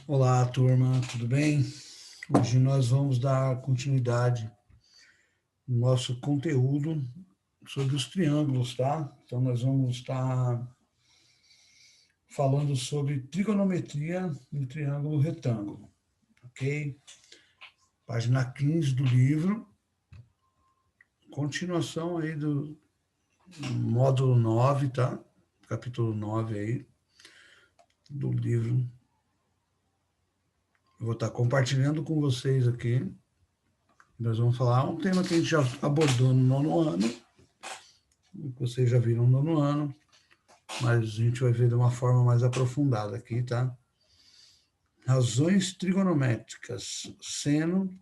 Olá, turma, tudo bem? Hoje nós vamos dar continuidade no nosso conteúdo sobre os triângulos, tá? Então, nós vamos estar falando sobre trigonometria em triângulo retângulo, ok? Página 15 do livro, continuação aí do módulo 9, tá? Capítulo 9 aí do livro. Eu vou estar compartilhando com vocês aqui. Nós vamos falar um tema que a gente já abordou no nono ano, que vocês já viram no nono ano, mas a gente vai ver de uma forma mais aprofundada aqui, tá? Razões trigonométricas, seno,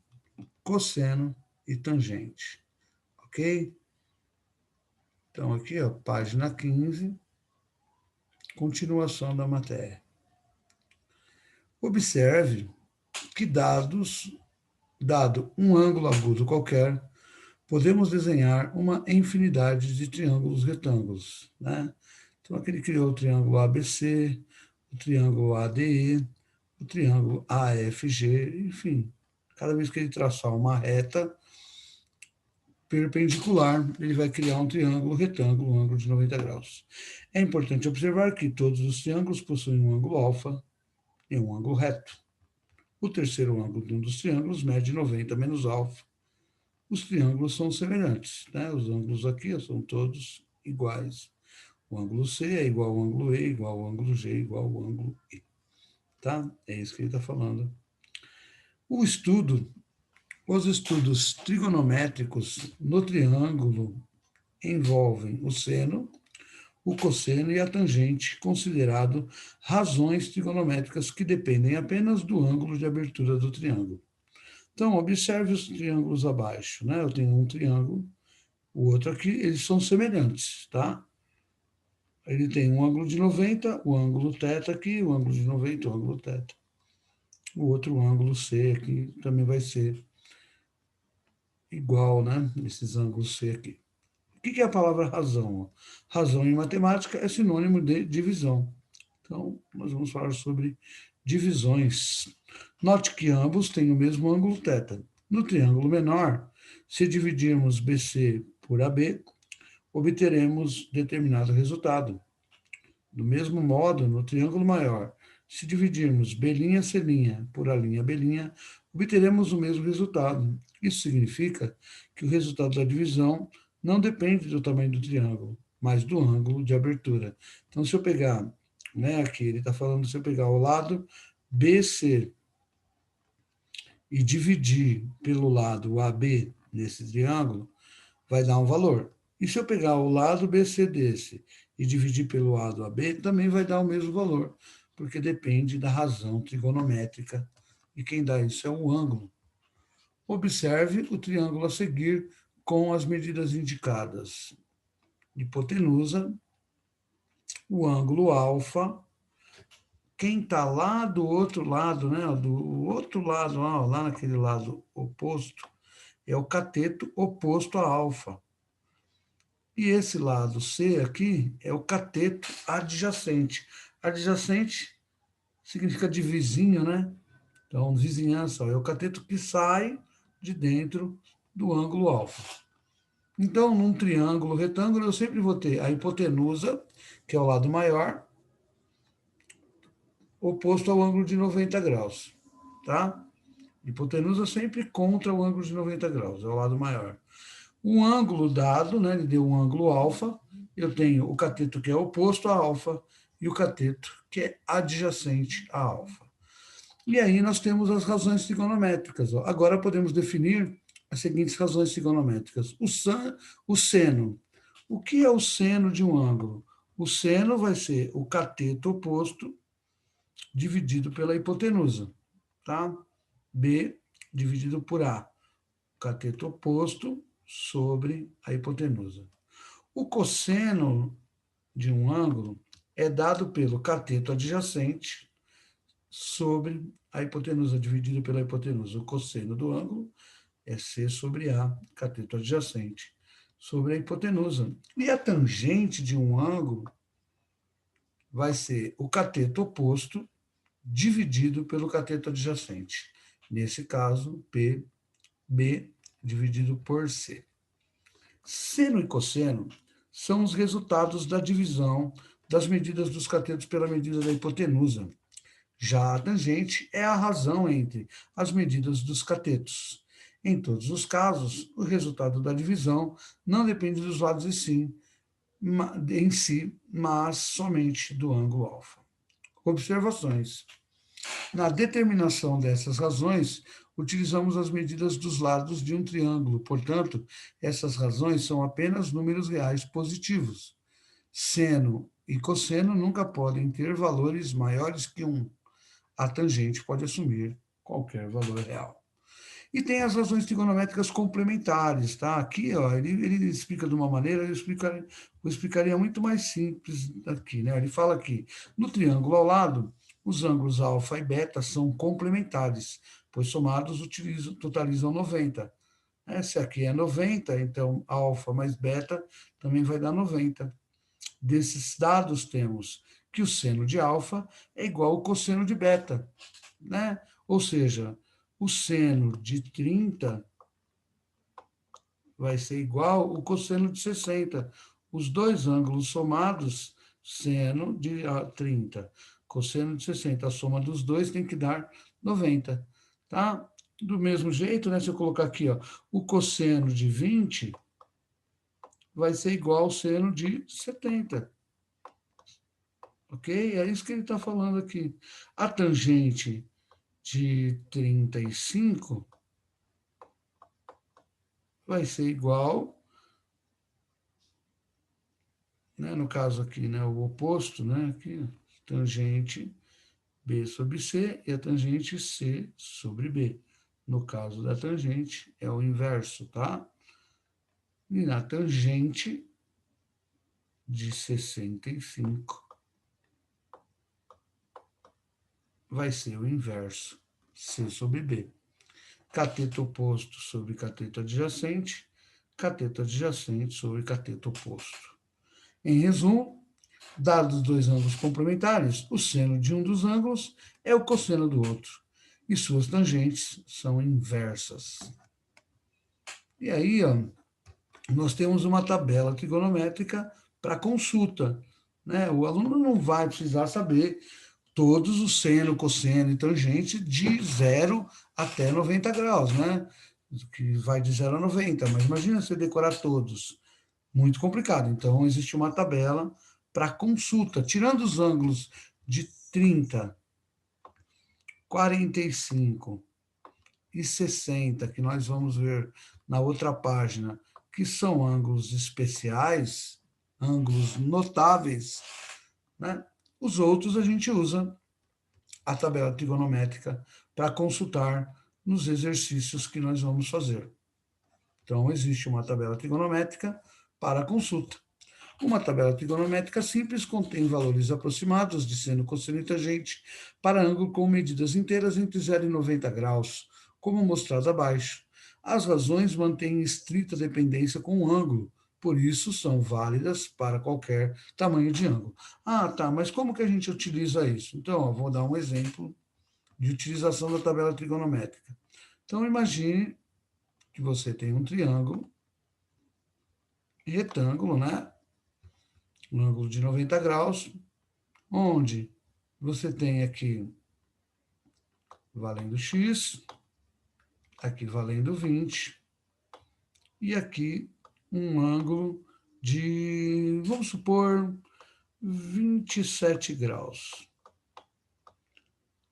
cosseno e tangente, ok? Então, aqui, ó, página 15, continuação da matéria. Observe que dado um ângulo agudo qualquer, podemos desenhar uma infinidade de triângulos retângulos, né? Então, aqui ele criou o triângulo ABC, o triângulo ADE, o triângulo AFG, enfim. Cada vez que ele traçar uma reta perpendicular, ele vai criar um triângulo retângulo, um ângulo de 90 graus. É importante observar que todos os triângulos possuem um ângulo alfa e um ângulo reto. O terceiro ângulo de um dos triângulos mede 90 menos alfa. Os triângulos são semelhantes, né? Os ângulos aqui são todos iguais. O ângulo C é igual ao ângulo E, igual ao ângulo G, igual ao ângulo E. Tá? É isso que ele está falando. Os estudos trigonométricos no triângulo envolvem o seno, o cosseno e a tangente, considerado razões trigonométricas que dependem apenas do ângulo de abertura do triângulo. Então, observe os triângulos abaixo, né? Eu tenho um triângulo, o outro aqui, eles são semelhantes, tá? Ele tem um ângulo de 90, o ângulo θ aqui, o ângulo de 90, o ângulo θ. O outro ângulo C aqui também vai ser igual, né? Esses ângulos C aqui. O que é a palavra razão? Razão em matemática é sinônimo de divisão. Então, nós vamos falar sobre divisões. Note que ambos têm o mesmo ângulo θ. No triângulo menor, se dividirmos BC por AB, obteremos determinado resultado. Do mesmo modo, no triângulo maior, se dividirmos B'C' por A'B', obteremos o mesmo resultado. Isso significa que o resultado da divisão não depende do tamanho do triângulo, mas do ângulo de abertura. Então, se eu pegar, né, aqui ele está falando, se eu pegar o lado BC e dividir pelo lado AB nesse triângulo, vai dar um valor. E se eu pegar o lado BC desse e dividir pelo lado AB, também vai dar o mesmo valor, porque depende da razão trigonométrica. E quem dá isso é o ângulo. Observe o triângulo a seguir com as medidas indicadas. Hipotenusa, o ângulo alfa. Quem está lá do outro lado, né, do outro lado, lá naquele lado oposto, é o cateto oposto a alfa. E esse lado C aqui é o cateto adjacente. Adjacente significa de vizinho, né? Então, vizinhança, é o cateto que sai de dentro do ângulo alfa. Então, num triângulo retângulo, eu sempre vou ter a hipotenusa, que é o lado maior, oposto ao ângulo de 90 graus, tá? Hipotenusa sempre contra o ângulo de 90 graus, é o lado maior. Um ângulo dado, né, ele deu um ângulo alfa, eu tenho o cateto que é oposto a alfa e o cateto que é adjacente a alfa. E aí nós temos as razões trigonométricas. Ó. Agora podemos definir as seguintes razões trigonométricas. O seno. O que é o seno de um ângulo? O seno vai ser o cateto oposto dividido pela hipotenusa, tá? B dividido por A. Cateto oposto sobre a hipotenusa. O cosseno de um ângulo é dado pelo cateto adjacente sobre a hipotenusa, dividido pela hipotenusa. O cosseno do ângulo é C sobre A, cateto adjacente, sobre a hipotenusa. E a tangente de um ângulo vai ser o cateto oposto dividido pelo cateto adjacente. Nesse caso, PB dividido por C. Seno e cosseno são os resultados da divisão das medidas dos catetos pela medida da hipotenusa. Já a tangente é a razão entre as medidas dos catetos. Em todos os casos, o resultado da divisão não depende dos lados em si, mas somente do ângulo alfa. Observações. Na determinação dessas razões, utilizamos as medidas dos lados de um triângulo. Portanto, essas razões são apenas números reais positivos. Seno e cosseno nunca podem ter valores maiores que 1. A tangente pode assumir qualquer valor real. E tem as razões trigonométricas complementares, tá? Aqui, ó, ele explica de uma maneira, eu explicaria muito mais simples aqui, né? Ele fala aqui, no triângulo ao lado, os ângulos alfa e beta são complementares, pois somados totalizam 90. Se aqui é 90, então alfa mais beta também vai dar 90. Desses dados temos que o seno de alfa é igual ao cosseno de beta, né? Ou seja, o seno de 30 vai ser igual ao cosseno de 60. Os dois ângulos somados, seno de 30, cosseno de 60, a soma dos dois tem que dar 90, tá? Do mesmo jeito, né, se eu colocar aqui, ó, o cosseno de 20 vai ser igual ao seno de 70. Ok? É isso que ele está falando aqui. A tangente de 35 vai ser igual, né, no caso aqui, né, o oposto, né, aqui, tangente B sobre C e a tangente C sobre B. No caso da tangente, é o inverso, tá? E na tangente de 65 vai ser o inverso, C sobre B. Cateto oposto sobre cateto adjacente sobre cateto oposto. Em resumo, dados dois ângulos complementares, o seno de um dos ângulos é o cosseno do outro, e suas tangentes são inversas. E aí, ó, nós temos uma tabela trigonométrica para consulta, né? O aluno não vai precisar saber todos os seno, cosseno e tangente de 0 até 90 graus, né? Que vai de 0 a 90, mas imagina você decorar todos. Muito complicado. Então, existe uma tabela para consulta, tirando os ângulos de 30, 45 e 60, que nós vamos ver na outra página, que são ângulos especiais, ângulos notáveis, né? Os outros a gente usa a tabela trigonométrica para consultar nos exercícios que nós vamos fazer. Então, existe uma tabela trigonométrica para consulta. Uma tabela trigonométrica simples contém valores aproximados de seno, cosseno e tangente para ângulo com medidas inteiras entre 0 e 90 graus, como mostrado abaixo. As razões mantêm estrita dependência com o ângulo, por isso são válidas para qualquer tamanho de ângulo. Ah, tá, mas como que a gente utiliza isso? Então, ó, vou dar um exemplo de utilização da tabela trigonométrica. Então, imagine que você tem um triângulo retângulo, né? Um ângulo de 90 graus, onde você tem aqui valendo x, aqui valendo 20, e aqui um ângulo de, vamos supor, 27 graus.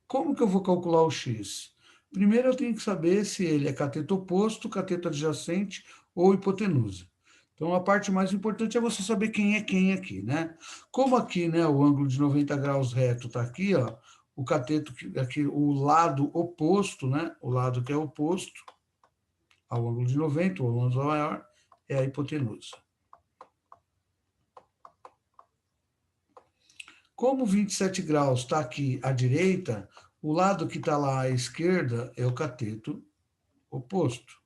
Como que eu vou calcular o x? Primeiro eu tenho que saber se ele é cateto oposto, cateto adjacente ou hipotenusa. Então, a parte mais importante é você saber quem é quem aqui, né? Como aqui, né, o ângulo de 90 graus reto está aqui, ó, o cateto, aqui, o lado oposto, né, o lado que é oposto ao ângulo de 90, ou ângulo maior, é a hipotenusa. Como 27 graus está aqui à direita, o lado que está lá à esquerda é o cateto oposto.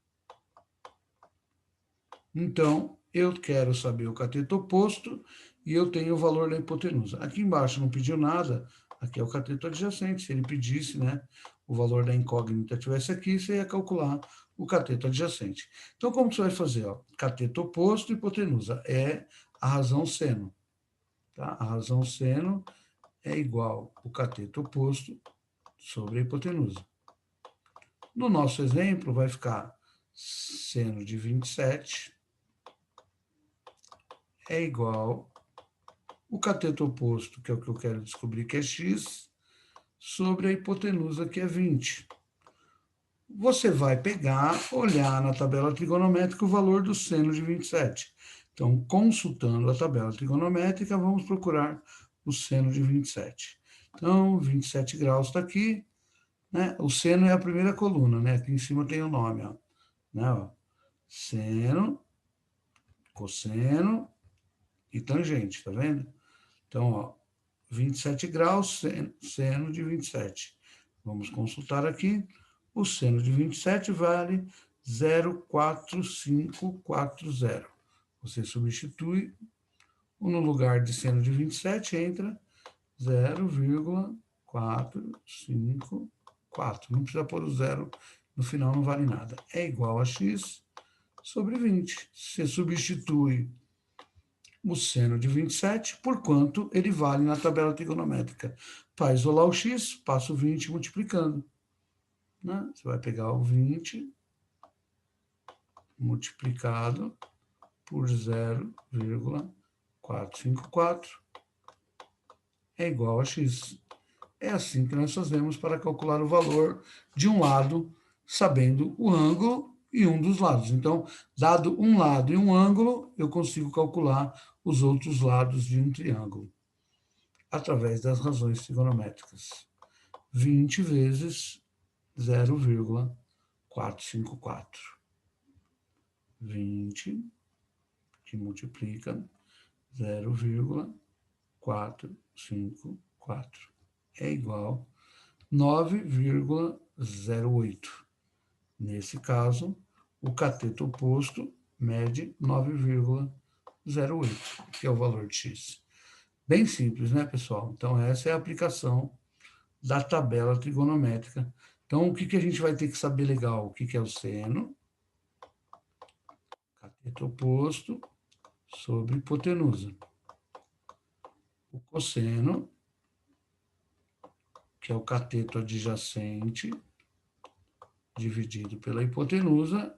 Então, eu quero saber o cateto oposto e eu tenho o valor da hipotenusa. Aqui embaixo não pediu nada, Aqui é o cateto adjacente. Se ele pedisse, né, o valor da incógnita tivesse aqui, você ia calcular o cateto adjacente. Então, como você vai fazer? Ó? Cateto oposto, hipotenusa. É a razão seno. Tá? A razão seno é igual o cateto oposto sobre a hipotenusa. No nosso exemplo, vai ficar seno de 27 é igual o cateto oposto, que é o que eu quero descobrir, que é x, sobre a hipotenusa, que é 20. Você vai pegar, olhar na tabela trigonométrica o valor do seno de 27. Então, consultando a tabela trigonométrica, vamos procurar o seno de 27. Então, 27 graus está aqui, né? O seno é a primeira coluna, né? Aqui em cima tem o nome, ó. Né? Ó. Seno, cosseno e tangente, tá vendo? Então, ó, 27 graus, seno de 27. Vamos consultar aqui. O seno de 27 vale 0,4540. Você substitui, no lugar de seno de 27, entra 0,454. Não precisa pôr o zero no final, não vale nada. É igual a x sobre 20. Você substitui o seno de 27 por quanto ele vale na tabela trigonométrica. Para isolar o x, passa o 20 multiplicando. Né? Você vai pegar o 20 multiplicado por 0,454 é igual a x. É assim que nós fazemos para calcular o valor de um lado, sabendo o ângulo e um dos lados. Então, dado um lado e um ângulo, eu consigo calcular os outros lados de um triângulo, através das razões trigonométricas. 20 vezes 0,454. 20, que multiplica 0,454. É igual a 9,08. Nesse caso, o cateto oposto mede 9,08, que é o valor de x. Bem simples, né, pessoal? Então, essa é a aplicação da tabela trigonométrica. Então, o que a gente vai ter que saber legal? O que é o seno, cateto oposto, sobre hipotenusa. O cosseno, que é o cateto adjacente, dividido pela hipotenusa,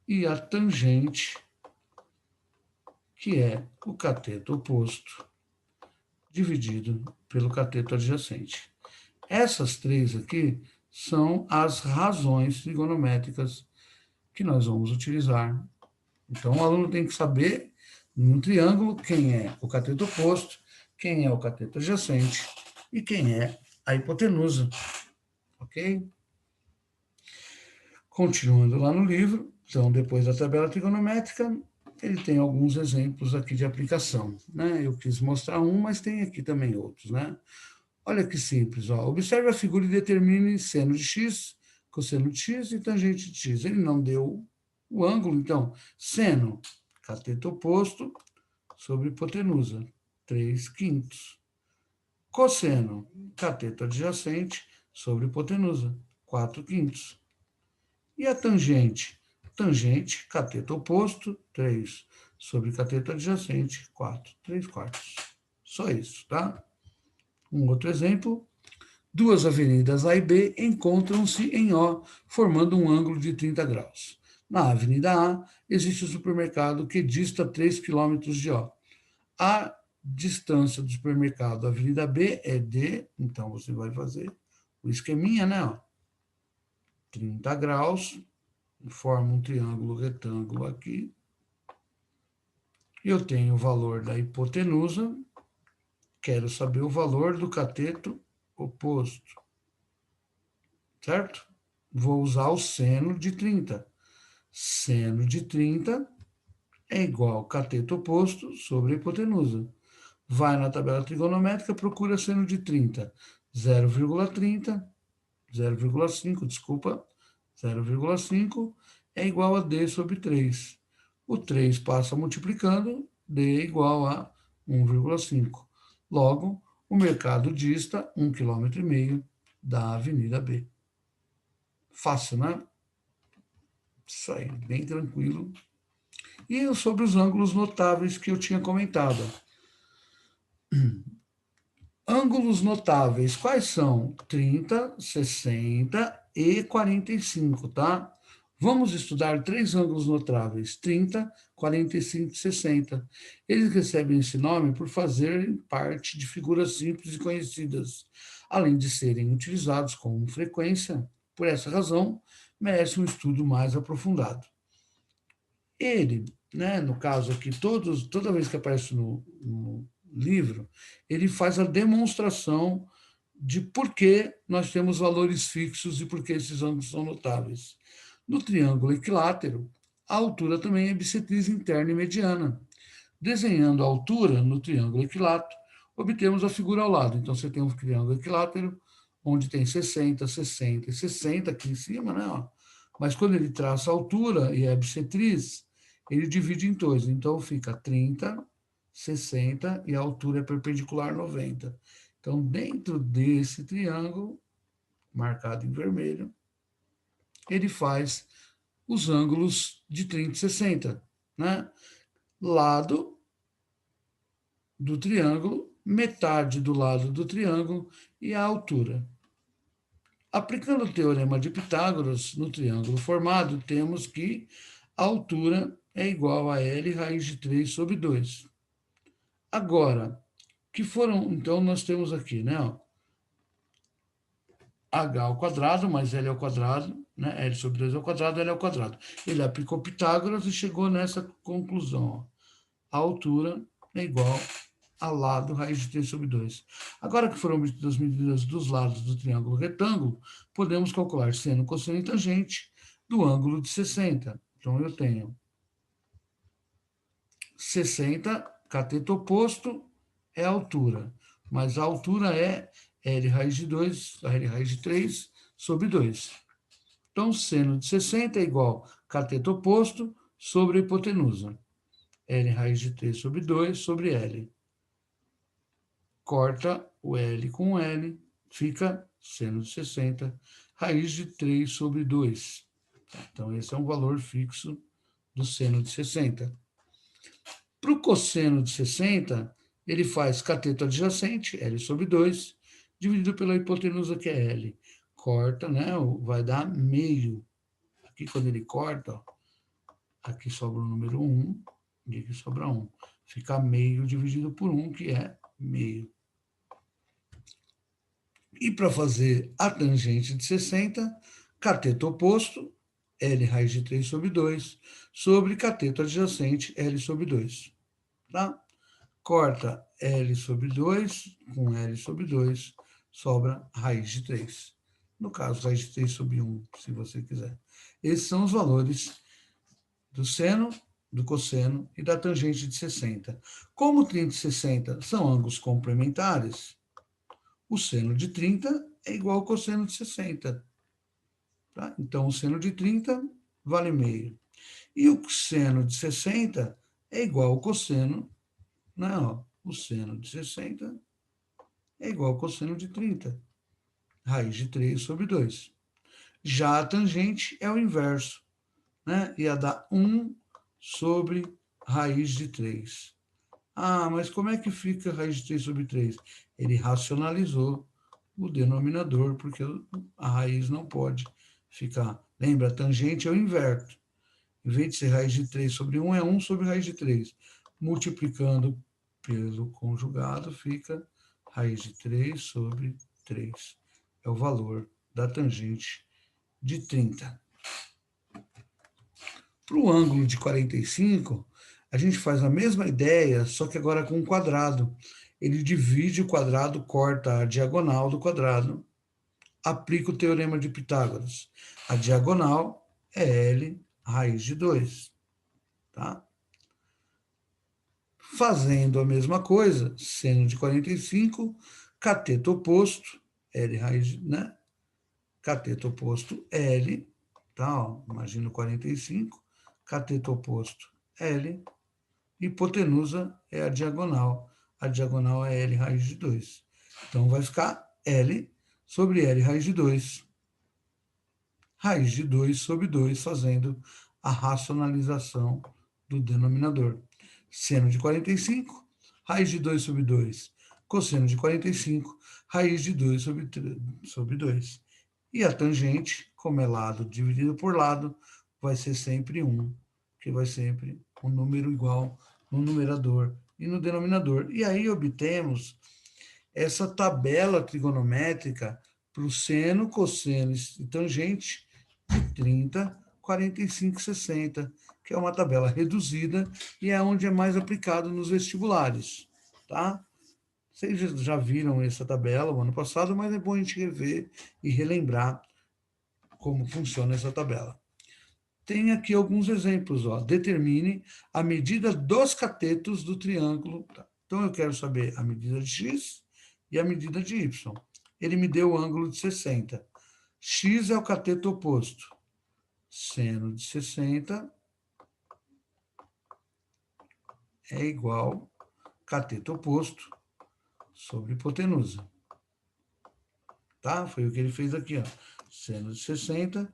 e a tangente, que é o cateto oposto, dividido pelo cateto adjacente. Essas três aqui são as razões trigonométricas que nós vamos utilizar. Então, o aluno tem que saber, num triângulo, quem é o cateto oposto, quem é o cateto adjacente e quem é a hipotenusa. Ok? Continuando lá no livro, então, depois da tabela trigonométrica, ele tem alguns exemplos aqui de aplicação, né? Eu quis mostrar um, mas tem aqui também outros, né? Olha que simples, ó. Observe a figura e determine seno de x, cosseno de x e tangente de x. Ele não deu o ângulo, então, seno, cateto oposto, sobre hipotenusa, 3/5. Cosseno, cateto adjacente, sobre hipotenusa, 4/5. E a tangente? Tangente, cateto oposto, 3, sobre cateto adjacente, 4, 3/4. Só isso, tá? Um outro exemplo. Duas avenidas A e B encontram-se em O, formando um ângulo de 30 graus. Na avenida A, existe um supermercado que dista 3 quilômetros de O. A distância do supermercado da avenida B é D, então você vai fazer o esqueminha, né? Ó. 30 graus, forma um triângulo retângulo aqui. Eu tenho o valor da hipotenusa, quero saber o valor do cateto oposto, certo? Vou usar o seno de 30. Seno de 30 é igual ao cateto oposto sobre a hipotenusa. Vai na tabela trigonométrica, procura seno de 30. 0,30, 0,5, desculpa, 0,5 é igual a D sobre 3. O 3 passa multiplicando, D é igual a 1,5. Logo, O mercado dista 1,5 km da Avenida B. Fácil, né? Isso aí, bem tranquilo. E sobre os ângulos notáveis que eu tinha comentado. Ângulos notáveis, quais são? 30, 60 e 45, tá? Vamos estudar três ângulos notáveis, 30, 45 e 60. Eles recebem esse nome por fazerem parte de figuras simples e conhecidas, além de serem utilizados com frequência. Por essa razão, merece um estudo mais aprofundado. Ele, né, no caso aqui, toda vez que aparece no livro, ele faz a demonstração de por que nós temos valores fixos e por que esses ângulos são notáveis. No triângulo equilátero, a altura também é bissetriz interna e mediana. Desenhando a altura no triângulo equilátero, obtemos a figura ao lado. Então, você tem um triângulo equilátero, onde tem 60, 60 e 60 aqui em cima, né? Ó. Mas quando ele traça a altura e é bissetriz, ele divide em dois. Então, fica 30, 60 e a altura é perpendicular 90. Então, dentro desse triângulo, marcado em vermelho, ele faz os ângulos de 30 e 60, né? Lado do triângulo, metade do lado do triângulo e a altura. Aplicando o teorema de Pitágoras no triângulo formado, temos que a altura é igual a L raiz de 3 sobre 2. Agora, que foram, então nós temos aqui, né, ó, H ao quadrado mais L ao quadrado, né, L sobre 2 ao quadrado, L ao quadrado. Ele aplicou Pitágoras e chegou nessa conclusão, ó. A altura é igual a lado raiz de 3 sobre 2. Agora que foram obtidas as medidas dos lados do triângulo retângulo, podemos calcular seno, cosseno e tangente do ângulo de 60. Então, eu tenho 60, cateto oposto é a altura, mas a altura é L raiz de 2, L raiz de 3 sobre 2. Então, seno de 60 é igual a cateto oposto sobre a hipotenusa. L raiz de 3 sobre 2 sobre L. Corta o L com L, fica seno de 60, raiz de 3 sobre 2. Então, esse é um valor fixo do seno de 60. Para o cosseno de 60, ele faz cateto adjacente, L sobre 2, dividido pela hipotenusa, que é L. Corta, né? Vai dar meio. Aqui, quando ele corta, ó, aqui sobra o número 1, e aqui sobra 1. Fica meio dividido por 1, que é meio. E para fazer a tangente de 60, cateto oposto, L raiz de 3 sobre 2, sobre cateto adjacente, L sobre 2. Tá? Corta L sobre 2 com L sobre 2, sobra raiz de 3. No caso, raiz de 3 sobre 1, se você quiser. Esses são os valores do seno, do cosseno e da tangente de 60. Como 30 e 60 são ângulos complementares, o seno de 30 é igual ao cosseno de 60. Tá? Então, o seno de 30 vale meio. E o seno de 60 é igual ao cosseno, não, o seno de 60 é igual ao cosseno de 30. Raiz de 3 sobre 2. Já a tangente é o inverso, né? Ia dar 1 sobre raiz de 3. Ah, mas como é que fica raiz de 3 sobre 3? Ele racionalizou o denominador, porque a raiz não pode ficar. Lembra, a tangente eu inverto. Em vez de ser raiz de 3 sobre 1, é 1 sobre raiz de 3. Multiplicando pelo conjugado, fica raiz de 3 sobre 3. É o valor da tangente de 30. Para o ângulo de 45, a gente faz a mesma ideia, só que agora com um quadrado. Ele divide o quadrado, corta a diagonal do quadrado, aplica o teorema de Pitágoras. A diagonal é L raiz de 2. Tá? Fazendo a mesma coisa, seno de 45, cateto oposto, L raiz, né? Cateto oposto L, tá? Ó, imagina o 45, cateto oposto L, hipotenusa é a diagonal é L raiz de 2. Então, vai ficar L sobre L raiz de 2. Raiz de 2 sobre 2, fazendo a racionalização do denominador. Seno de 45, raiz de 2 sobre 2. Cosseno de 45, raiz de 2 sobre 2. E a tangente, como é lado dividido por lado, vai ser sempre 1, que vai sempre um número igual no numerador e no denominador. E aí obtemos essa tabela trigonométrica para o seno, cosseno e tangente de 30, 45 e 60, que é uma tabela reduzida e é onde é mais aplicado nos vestibulares, tá? Vocês já viram essa tabela o ano passado, mas é bom a gente rever e relembrar como funciona essa tabela. Tem aqui alguns exemplos, ó. Determine a medida dos catetos do triângulo. Tá? Então, eu quero saber a medida de x e a medida de y. Ele me deu o ângulo de 60. X é o cateto oposto. Seno de 60 é igual cateto oposto sobre hipotenusa. Tá? Foi o que ele fez aqui, ó. Seno de 60,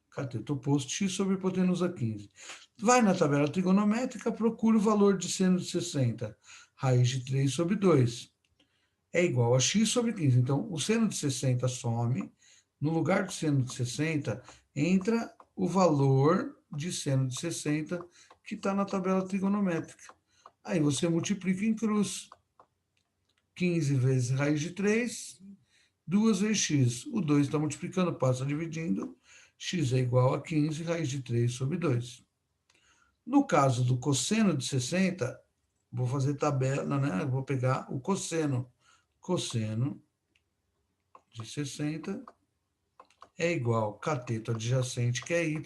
cateto oposto, x sobre hipotenusa 15. Vai na tabela trigonométrica, procura o valor de seno de 60. Raiz de 3 sobre 2 é igual a x sobre 15. Então, o seno de 60 some. No lugar do seno de 60, entra o valor de seno de 60 que está na tabela trigonométrica. Aí você multiplica em cruz. 15 vezes raiz de 3, 2 vezes x. O 2 está multiplicando, passa dividindo. X é igual a 15 raiz de 3 sobre 2. No caso do cosseno de 60, vou fazer tabela, né? Vou pegar o cosseno. Cosseno de 60 é igual a cateto adjacente, que é y,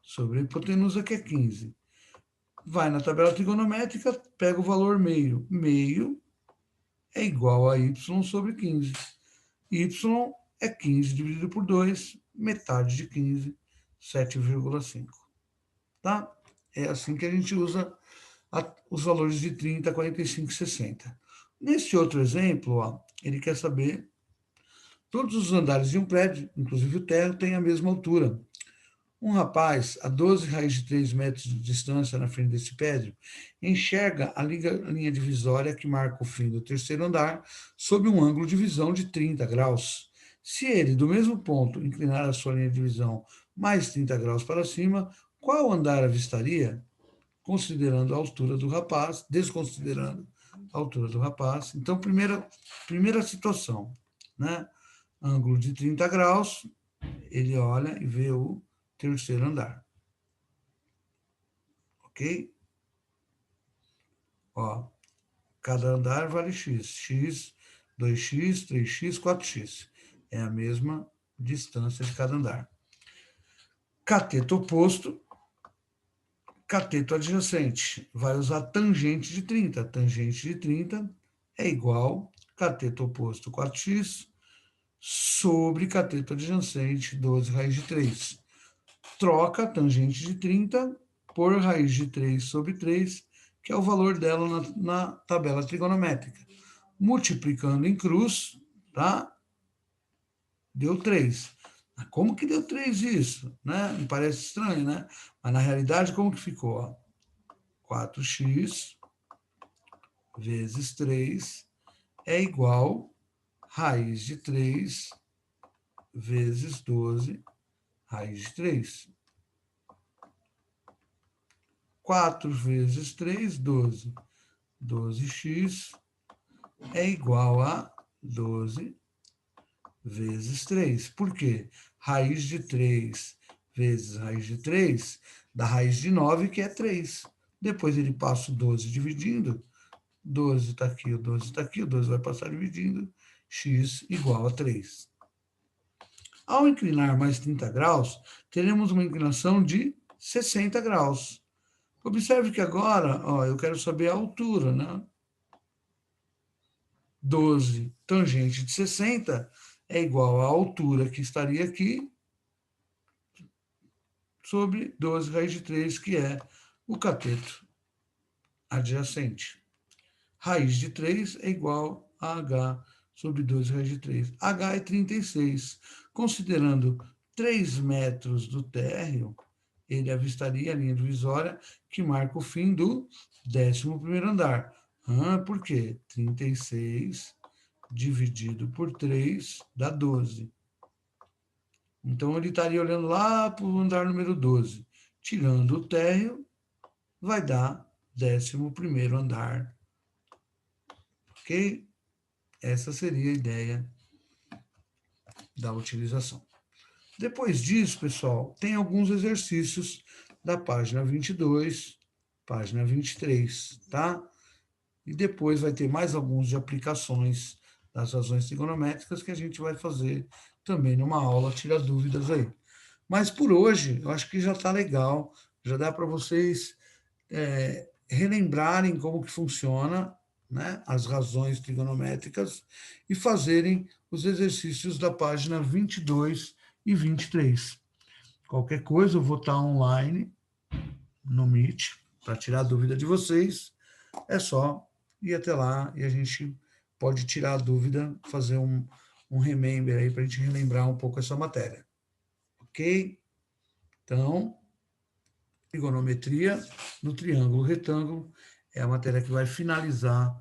sobre a hipotenusa, que é 15. Vai na tabela trigonométrica, pega o valor meio. Meio é igual a y sobre 15. Y é 15 dividido por 2, metade de 15, 7,5. Tá? É assim que a gente usa os valores de 30, 45 e 60. Nesse outro exemplo, ó, ele quer saber todos os andares de um prédio, inclusive o térreo, têm a mesma altura. Um rapaz, a 12 raiz de 3 metros de distância na frente desse prédio, enxerga a linha divisória que marca o fim do terceiro andar sob um ângulo de visão de 30 graus. Se ele, do mesmo ponto, inclinar a sua linha de visão mais 30 graus para cima, qual andar avistaria? Considerando a altura do rapaz, desconsiderando a altura do rapaz. Então, primeira situação, né? Ângulo de 30 graus, ele olha e vê o terceiro andar. Ok? Ó, cada andar vale x. X, 2x, 3x, 4x. É a mesma distância de cada andar. Cateto oposto, cateto adjacente. Vai usar tangente de 30. Tangente de 30 é igual cateto oposto 4x sobre cateto adjacente 12 raiz de 3. Troca a tangente de 30 por raiz de 3 sobre 3, que é o valor dela na tabela trigonométrica. Multiplicando em cruz, tá? Deu 3. Como que deu 3 isso? Né? Me parece estranho, né? Mas na realidade, como que ficou? Ó? 4x vezes 3 é igual raiz de 3 vezes 12 raiz de 3. 4 vezes 3, 12. 12x é igual a 12 vezes 3. Por quê? Raiz de 3 vezes raiz de 3 dá raiz de 9, que é 3. Depois ele passa o 12 dividindo. 12 está aqui, o 12 está aqui, o 12 vai passar dividindo. X igual a 3. Ao inclinar mais 30 graus, teremos uma inclinação de 60 graus. Observe que agora, ó, eu quero saber a altura, né? 12 tangente de 60 é igual à altura que estaria aqui sobre 12 raiz de 3, que é o cateto adjacente. Raiz de 3 é igual a h sobre 2 raiz de 3. H é 36. Considerando 3 metros do térreo, ele avistaria a linha divisória que marca o fim do 11º andar. Por quê? 36 dividido por 3 dá 12. Então, ele estaria olhando lá para o andar número 12. Tirando o térreo, vai dar 11º andar. Ok? Essa seria a ideia da utilização. Depois disso, pessoal, tem alguns exercícios da página 22, página 23, tá? E depois vai ter mais alguns de aplicações das razões trigonométricas que a gente vai fazer também numa aula, tira dúvidas aí. Mas por hoje, eu acho que já está legal, já dá para vocês relembrarem como que funciona, né, as razões trigonométricas e fazerem os exercícios da página 22 e 23. Qualquer coisa, eu vou estar online no Meet para tirar a dúvida de vocês. É só ir até lá e a gente pode tirar a dúvida, fazer um remember aí para a gente relembrar um pouco essa matéria. Ok? Então, trigonometria no triângulo retângulo é a matéria que vai finalizar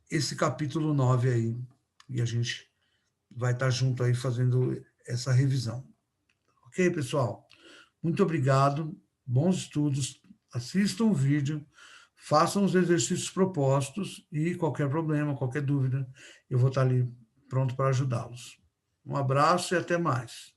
esse capítulo 9 aí. E a gente vai estar junto aí fazendo essa revisão. Ok, pessoal? Muito obrigado, bons estudos, assistam o vídeo, façam os exercícios propostos e qualquer problema, qualquer dúvida, eu vou estar ali pronto para ajudá-los. Um abraço e até mais.